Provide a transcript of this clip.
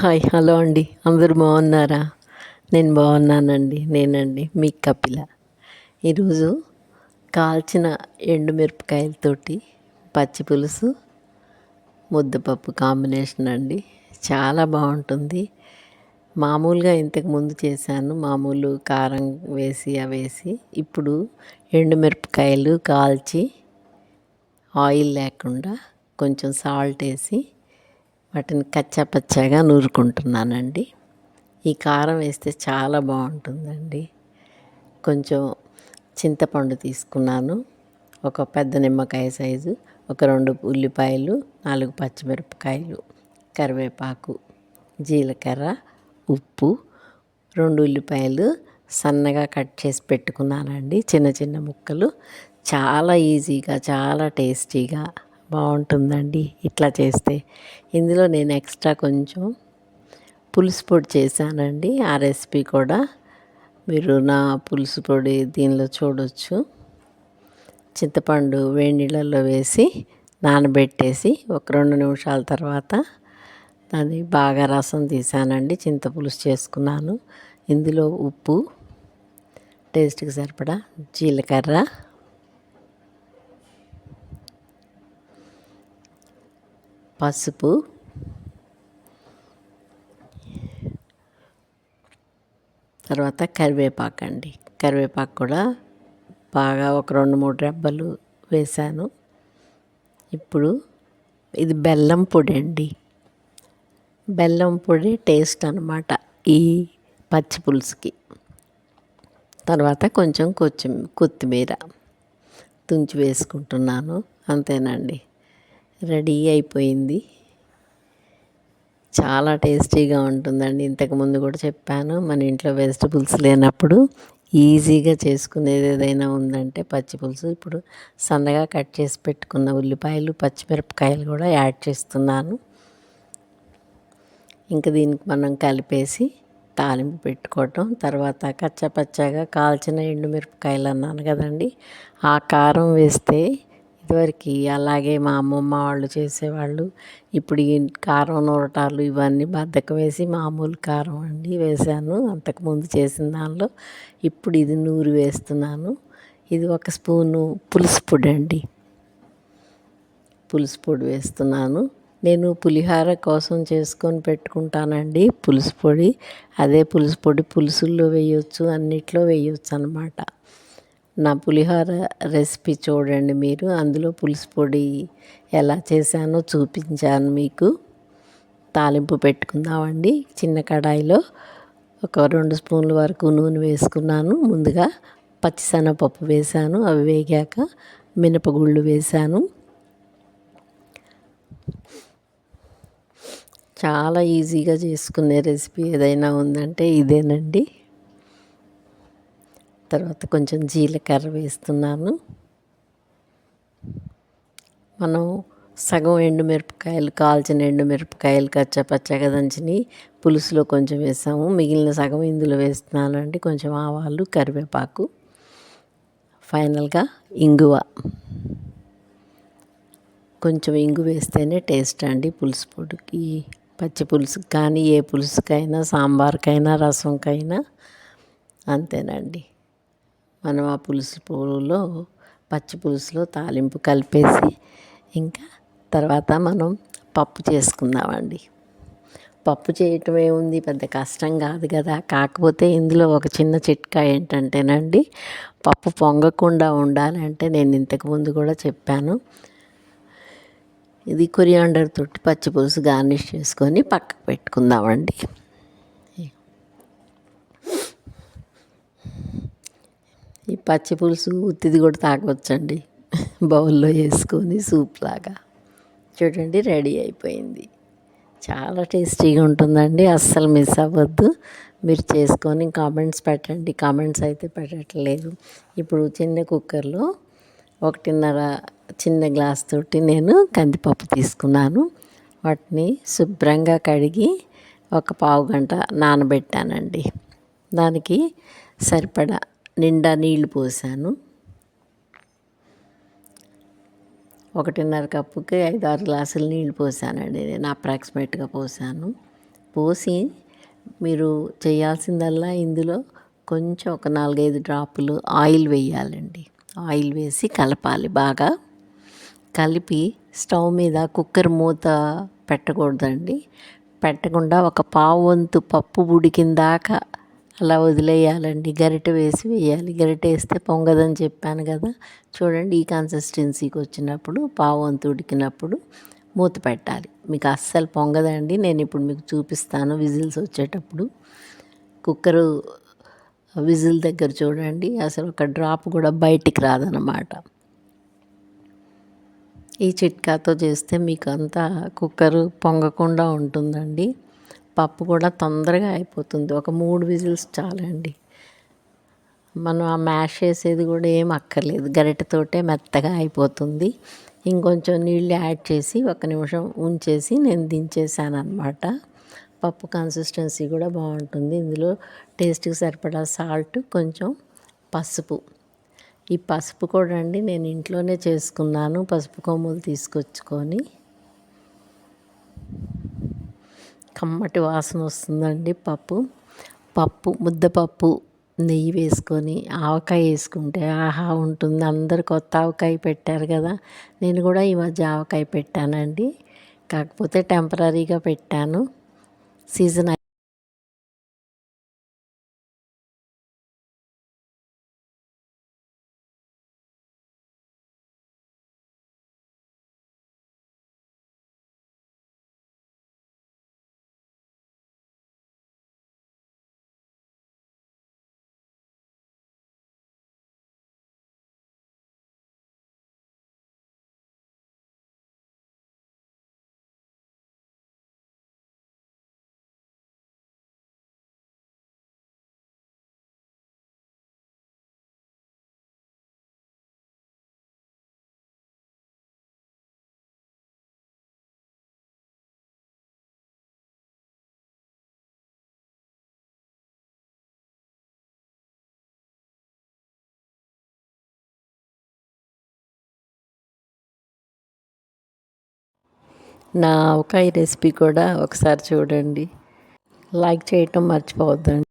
Hi hello అండి, అందరూ బాగున్నారా? నేను బాగున్నానండి. నేనండి మీ కపిల. ఈరోజు కాల్చిన ఎండుమిరపకాయలతోటి పచ్చి పులుసు ముద్దపప్పు కాంబినేషన్ అండి. చాలా బాగుంటుంది. మామూలుగా ఇంతకుముందు చేశాను, మామూలు కారం వేసి అవేసి. ఇప్పుడు ఎండుమిరపకాయలు కాల్చి ఆయిల్ లేకుండా కొంచెం సాల్ట్ వేసి వాటిని కచ్చాపచ్చాగా నూరుకుంటున్నానండి. ఈ కారం వేస్తే చాలా బాగుంటుందండి. కొంచెం చింతపండు తీసుకున్నాను, ఒక పెద్ద నిమ్మకాయ సైజు, ఒక 2 ఉల్లిపాయలు, 4 పచ్చిమిరపకాయలు, కరివేపాకు, జీలకర్ర, ఉప్పు, 2 ఉల్లిపాయలు సన్నగా కట్ చేసి పెట్టుకున్నానండి, చిన్న చిన్న ముక్కలు. చాలా ఈజీగా, చాలా టేస్టీగా బాగుంటుందండి ఇట్లా చేస్తే. ఇందులో నేను ఎక్స్ట్రా కొంచెం పులుసు పొడి చేశానండి. ఆ రెసిపీ కూడా మీరు నా పులుసు పొడి దీనిలో చూడవచ్చు. చింతపండు వేడి నీళ్ళల్లో వేసి నానబెట్టేసి ఒక 2 నిమిషాల తర్వాత దాన్ని బాగా రసం తీసానండి, చింతపులుసు చేసుకున్నాను. ఇందులో ఉప్పు, టేస్ట్కి సరిపడా జీలకర్ర, పసుపు, తర్వాత కరివేపాకు అండి. కరివేపాకు కూడా బాగా ఒక 2-3 రెబ్బలు వేశాను. ఇప్పుడు ఇది బెల్లం పొడి అండి. బెల్లం పొడి టేస్ట్ అన్నమాట ఈ పచ్చి పులుసుకి. తర్వాత కొంచెం కొత్తిమీర తుంచి వేసుకుంటున్నాను. అంతేనండి, రెడీ అయిపోయింది. చాలా టేస్టీగా ఉంటుందండి. ఇంతకుముందు కూడా చెప్పాను, మన ఇంట్లో వెజిటబుల్స్ లేనప్పుడు ఈజీగా చేసుకునేది ఏదైనా ఉందంటే పచ్చి పులుసు. ఇప్పుడు సన్నగా కట్ చేసి పెట్టుకున్న ఉల్లిపాయలు, పచ్చిమిరపకాయలు కూడా యాడ్ చేస్తున్నాను. ఇంకా దీనికి మనం కలిపేసి తాలింపు పెట్టుకోవటం. తర్వాత కచ్చాపచ్చాగా కాల్చిన ఎండుమిరపకాయలు అన్నాను కదండి, ఆ కారం వేస్తే ఇదివరకు అలాగే మా అమ్మమ్మ వాళ్ళు చేసేవాళ్ళు. ఇప్పుడు ఈ కారం నూరటాలు ఇవన్నీ బద్ధకం వేసి మామూలు కారం అండి వేశాను అంతకుముందు చేసిన దానిలో. ఇప్పుడు ఇది నూరి వేస్తున్నాను. ఇది 1 స్పూను పులుసు పొడి అండి. పులుసు పొడి వేస్తున్నాను. నేను పులిహోర కోసం చేసుకొని పెట్టుకుంటానండి పులుసు పొడి. అదే పులుసు పొడి పులుసుల్లో వేయొచ్చు, అన్నిట్లో వేయొచ్చు అన్నమాట. నా పులిహోర రెసిపీ చూడండి మీరు, అందులో పులుసు పొడి ఎలా చేశానో చూపించాను మీకు. తాలింపు పెట్టుకుందామండి. చిన్న కడాయిలో ఒక 2 స్పూన్ల వరకు నూనె వేసుకున్నాను. ముందుగా పచ్చిశనగపప్పు వేశాను, అవి వేగాక మినపగుళ్ళు వేశాను. చాలా ఈజీగా చేసుకునే రెసిపీ ఏదైనా ఉందంటే ఇదేనండి. తర్వాత కొంచెం జీలకర్ర వేస్తున్నాను. మనం సగం ఎండుమిరపకాయలు, కాల్చిన ఎండుమిరపకాయలు కచ్చాపచ్చాగా దంచిని పులుసులో కొంచెం వేసాము, మిగిలిన సగం ఇందులో వేస్తున్నానండి. కొంచెం ఆవాలు, కరివేపాకు, ఫైనల్గా ఇంగువ. కొంచెం ఇంగు వేస్తేనే టేస్ట్ అండి పులుసు పొడికి, పచ్చి పులుసుకి కానీ ఏ పులుసుకైనా, సాంబార్కైనా, రసంకైనా అంతేనండి. మనం ఆ పులుసు పొడిలో, పచ్చి పులుసులో తాలింపు కలిపేసి ఇంకా తర్వాత మనం పప్పు చేసుకుందామండి. పప్పు చేయటం ఏముంది, పెద్ద కష్టం కాదు కదా. కాకపోతే ఇందులో ఒక చిన్న చిట్కా ఏంటంటేనండి, పప్పు పొంగకుండా ఉండాలంటే నేను ఇంతకుముందు కూడా చెప్పాను, ఇది కొరియాండర్ తోటి పచ్చి పులుసు గార్నిష్ చేసుకొని పక్కకు పెట్టుకుందామండి. ఈ పచ్చి పులుసు ఉత్తిది కూడా తాగవచ్చండి, బౌల్లో వేసుకొని సూప్ లాగా. చూడండి రెడీ అయిపోయింది. చాలా టేస్టీగా ఉంటుందండి, అస్సలు మిస్ అవ్వద్దు. మీరు చేసుకొని కామెంట్స్ పెట్టండి. కామెంట్స్ అయితే పెట్టట్లేదు. ఇప్పుడు చిన్న కుక్కర్లో 1.5 చిన్న గ్లాస్ తోటి నేను కందిపప్పు తీసుకున్నాను. వాటిని శుభ్రంగా కడిగి ఒక పావు గంట నానబెట్టానండి. దానికి సరిపడా నిండా నీళ్లు పోసాను. 1.5 కప్పుకి 5-6 గ్లాసులు నీళ్ళు పోసానండి నేను, అప్రాక్సిమేట్గా పోసాను. పోసి మీరు చేయాల్సిందల్లా ఇందులో కొంచెం ఒక 4-5 డ్రాపులు ఆయిల్ వేయాలండి. ఆయిల్ వేసి కలపాలి బాగా. కలిపి స్టవ్ మీద కుక్కర్ మూత పెట్టకూడదండి. పెట్టకుండా ఒక పావు వంతు పప్పు ఉడికిందాకా అలా వదిలేయాలండి. గరిటె వేసి వేయాలి. గరిటె వేస్తే పొంగదని చెప్పాను కదా. చూడండి, ఈ కన్సిస్టెన్సీకి వచ్చినప్పుడు పావు వంతు ఉడికినప్పుడు మూత పెట్టాలి. మీకు అస్సలు పొంగదండి. నేను ఇప్పుడు మీకు చూపిస్తాను విజిల్స్ వచ్చేటప్పుడు. కుక్కరు విజిల్ దగ్గర చూడండి, అసలు ఒక డ్రాప్ కూడా బయటికి రాదన్నమాట. ఈ చిట్కాతో చేస్తే మీకు అంతా కుక్కరు పొంగకుండా ఉంటుందండి. పప్పు కూడా తొందరగా అయిపోతుంది. ఒక 3 విజిల్స్ చాలండి. మనం ఆ మ్యాష్ చేసేది కూడా ఏం అక్కర్లేదు, గరిటెతోటే మెత్తగా అయిపోతుంది. ఇంకొంచెం నీళ్ళు యాడ్ చేసి 1 నిమిషం ఉంచేసి నేను దించేసాను అనమాట. పప్పు కన్సిస్టెన్సీ కూడా బాగుంటుంది. ఇందులో టేస్ట్కి సరిపడా సాల్ట్, కొంచెం పసుపు. ఈ పసుపు కూడా అండి నేను ఇంట్లోనే చేసుకున్నాను. పసుపు కొమ్ములు తీసుకొచ్చుకొని కమ్మటి వాసన వస్తుందండి. పప్పు ముద్దపప్పు నెయ్యి వేసుకొని ఆవకాయ వేసుకుంటే ఆహా ఉంటుంది. అందరు కొత్త ఆవకాయ పెట్టారు కదా. నేను కూడా ఈ మధ్య ఆవకాయ పెట్టానండి. కాకపోతే టెంపరీగా పెట్టాను. సీజన్ నా ఆవకాయ రెసిపీ కూడా ఒకసారి చూడండి. లైక్ చేయటం మర్చిపోవద్దండి.